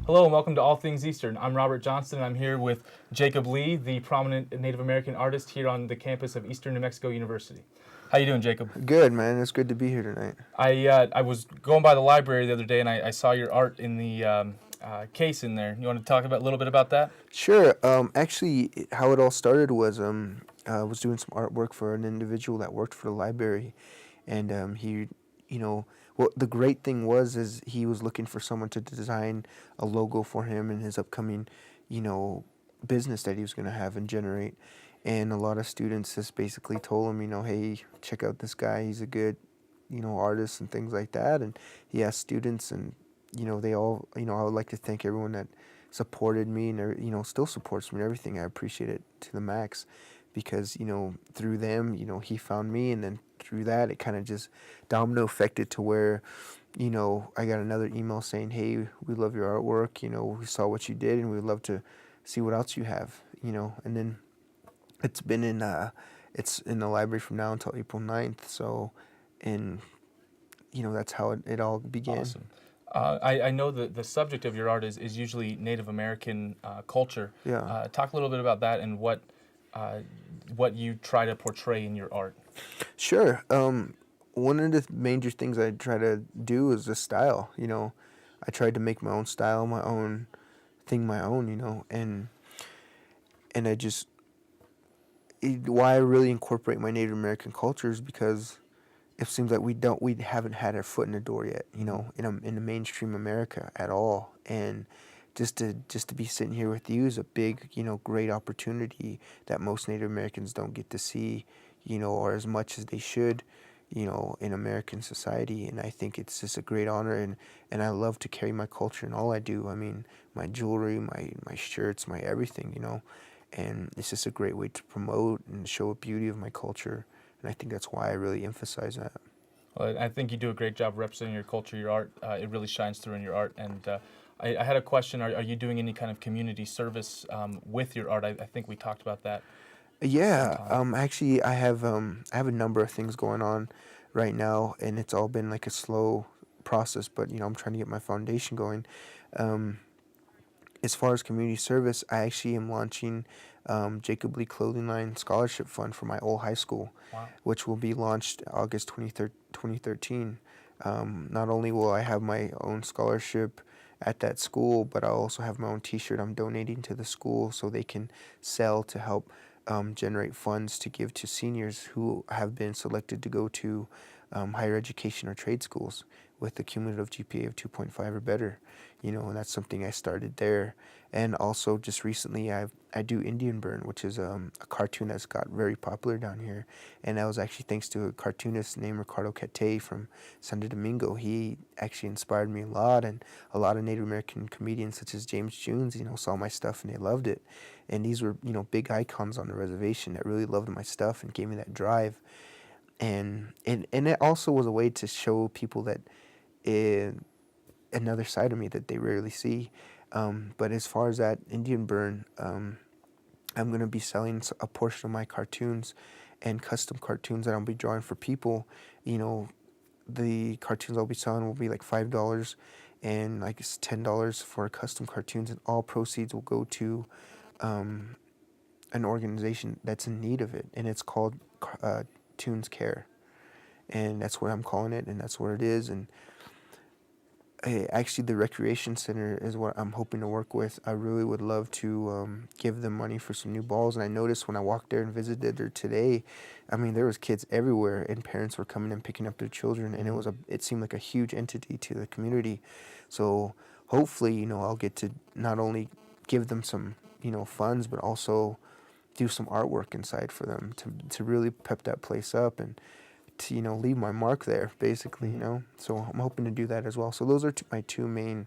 Hello and welcome to All Things Eastern. I'm Robert Johnston and I'm here with Jacob Lee, the prominent Native American artist here on the campus of Eastern New Mexico University. How you doing, Jacob? Good, man. It's good to be here tonight. I was going by the library the other day and I saw your art in the case in there. You want to talk about a little bit about that? Sure. Actually, how it all started was I was doing some artwork for an individual that worked for the library, and he, well, the great thing was is he was looking for someone to design a logo for him in his upcoming, you know, business that he was going to have and generate. And a lot of students just basically told him, hey, check out this guy. He's a good, artist and things like that. And he asked students, and they all, I would like to thank everyone that supported me and still supports me and everything. I appreciate it to the max, because through them, he found me, and then through that it kind of just domino affected to where I got another email saying, hey, we love your artwork, we saw what you did and we'd love to see what else you have, and then it's been it's in the library from now until April 9th. So, and that's how it all began. Awesome. I know that the subject of your art is usually Native American culture. Yeah. Talk a little bit about that and what you try to portray in your art. Sure. One of the major things I try to do is the style. I tried to make my own style, my own thing, my own. And I just why I really incorporate my Native American culture is because it seems like we haven't had our foot in the door yet, in the mainstream America at all. And just to be sitting here with you is a big, great opportunity that most Native Americans don't get to see, or as much as they should, in American society. And I think it's just a great honor, and I love to carry my culture in all I do. I mean, my jewelry, my shirts, my everything, and it's just a great way to promote and show a beauty of my culture. And I think that's why I really emphasize that. Well, I think you do a great job representing your culture, your art. It really shines through in your art. And I had a question. Are you doing any kind of community service with your art? I think we talked about that. Yeah, sometime. actually, I have a number of things going on right now, and it's all been like a slow process. But I'm trying to get my foundation going. Um, as far as community service, I actually am launching Jacob Lee Clothing Line Scholarship Fund for my old high school, Wow. which will be launched August 2013. Not only will I have my own scholarship at that school, but I'll also have my own T-shirt I'm donating to the school so they can sell to help generate funds to give to seniors who have been selected to go to higher education or trade schools with a cumulative GPA of 2.5 or better. And that's something I started there. And also just recently I do Indian Burn, which is a cartoon that's got very popular down here. And that was actually thanks to a cartoonist named Ricardo Cate from Santo Domingo. He actually inspired me a lot, and a lot of Native American comedians such as James Jones, saw my stuff and they loved it. And these were, big icons on the reservation that really loved my stuff and gave me that drive. And it also was a way to show people that another side of me that they rarely see. But as far as that Indian Burn, I'm going to be selling a portion of my cartoons and custom cartoons that I'll be drawing for people. The cartoons I'll be selling will be like $5, and like it's $10 for custom cartoons, and all proceeds will go to an organization that's in need of it, and it's called Tunes Care, and that's what I'm calling it, and that's what it is. And actually, the recreation center is what I'm hoping to work with. I really would love to give them money for some new balls. And I noticed when I walked there and visited there today, I mean, there was kids everywhere, and parents were coming and picking up their children, and it seemed like a huge entity to the community. So hopefully, I'll get to not only give them some, funds, but also do some artwork inside for them to really pep that place up and to leave my mark there, basically. So I'm hoping to do that as well. So those are my two main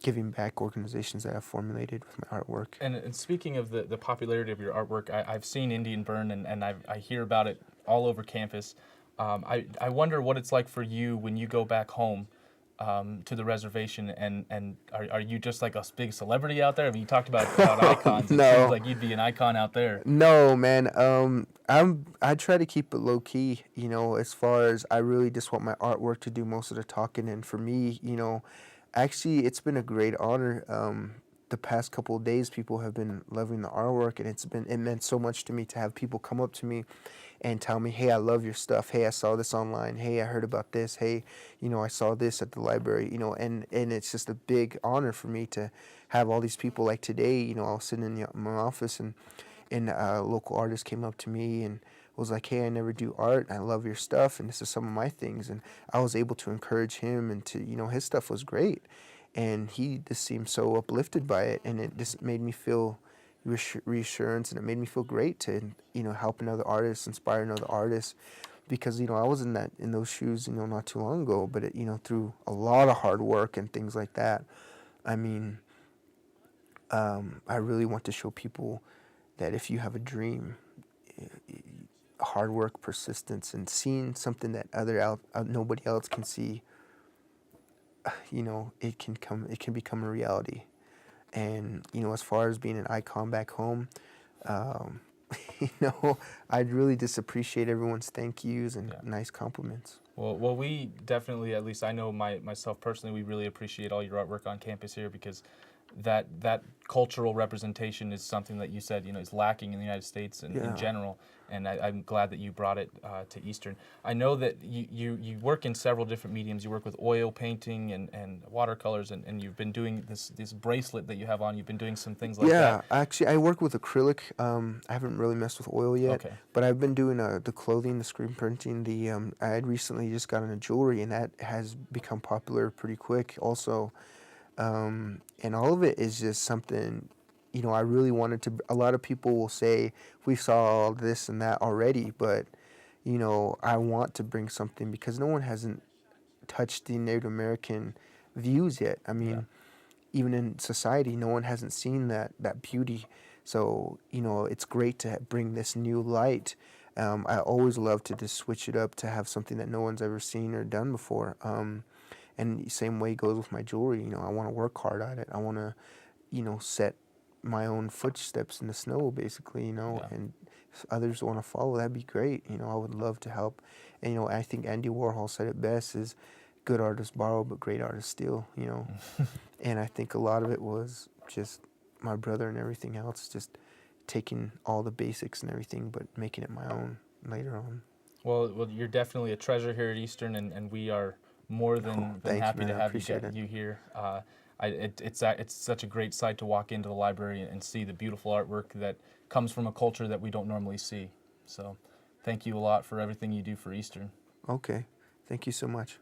giving back organizations that I've formulated with my artwork. And speaking of the popularity of your artwork, I've seen Indian Burn and I hear about it all over campus. I wonder what it's like for you when you go back home to the reservation, and are you just like a big celebrity out there? I mean, you talked about icons. It No. seems like you'd be an icon out there. No, man. I try to keep it low key, as far as I really just want my artwork to do most of the talking. And for me, Actually, it's been a great honor. The past couple of days, people have been loving the artwork, and it meant so much to me to have people come up to me and tell me, "Hey, I love your stuff. Hey, I saw this online. Hey, I heard about this. Hey, I saw this at the library." And it's just a big honor for me to have all these people. Like today, I was sitting in my office, and a local artist came up to me and was like, "Hey, I never do art. I love your stuff, and this is some of my things." And I was able to encourage him, and his stuff was great, and he just seemed so uplifted by it, and it just made me feel reassurance, and it made me feel great to help another artist, inspire another artist, because I was in those shoes not too long ago, but through a lot of hard work and things like that. I mean, I really want to show people that if you have a dream, hard work, persistence, and seeing something that nobody else can see, it can become a reality. And as far as being an icon back home, um, I'd really just appreciate everyone's thank yous and Yeah. nice compliments. Well, we definitely, at least I know myself personally, we really appreciate all your artwork on campus here, because that cultural representation is something that you said, is lacking in the United States and in Yeah. general. And I'm glad that you brought it to Eastern. I know that you work in several different mediums. You work with oil painting and watercolors, and you've been doing this bracelet that you have on. You've been doing some things like Yeah, that. actually, I work with acrylic. I haven't really messed with oil yet, Okay. but I've been doing the clothing, the screen printing. I had recently just gotten a jewelry, and that has become popular pretty quick. Also, and all of it is just something, I really wanted to. A lot of people will say we saw all this and that already, but I want to bring something because no one hasn't touched the Native American views yet. I Yeah. mean, even in society, no one hasn't seen that beauty. So it's great to bring this new light. I always love to just switch it up to have something that no one's ever seen or done before. And the same way goes with my jewelry. I want to work hard at it. I want to, set my own footsteps in the snow, basically. Yeah. And if others want to follow, that'd be great. I would love to help. And I think Andy Warhol said it best: is good artists borrow, but great artists steal. And I think a lot of it was just my brother and everything else, just taking all the basics and everything, but making it my own later on. Well, you're definitely a treasure here at Eastern, and we are more Oh, than thanks, happy man. to I have appreciate it. you here. It's such a great sight to walk into the library and see the beautiful artwork that comes from a culture that we don't normally see. So, thank you a lot for everything you do for Eastern. Okay. Thank you so much.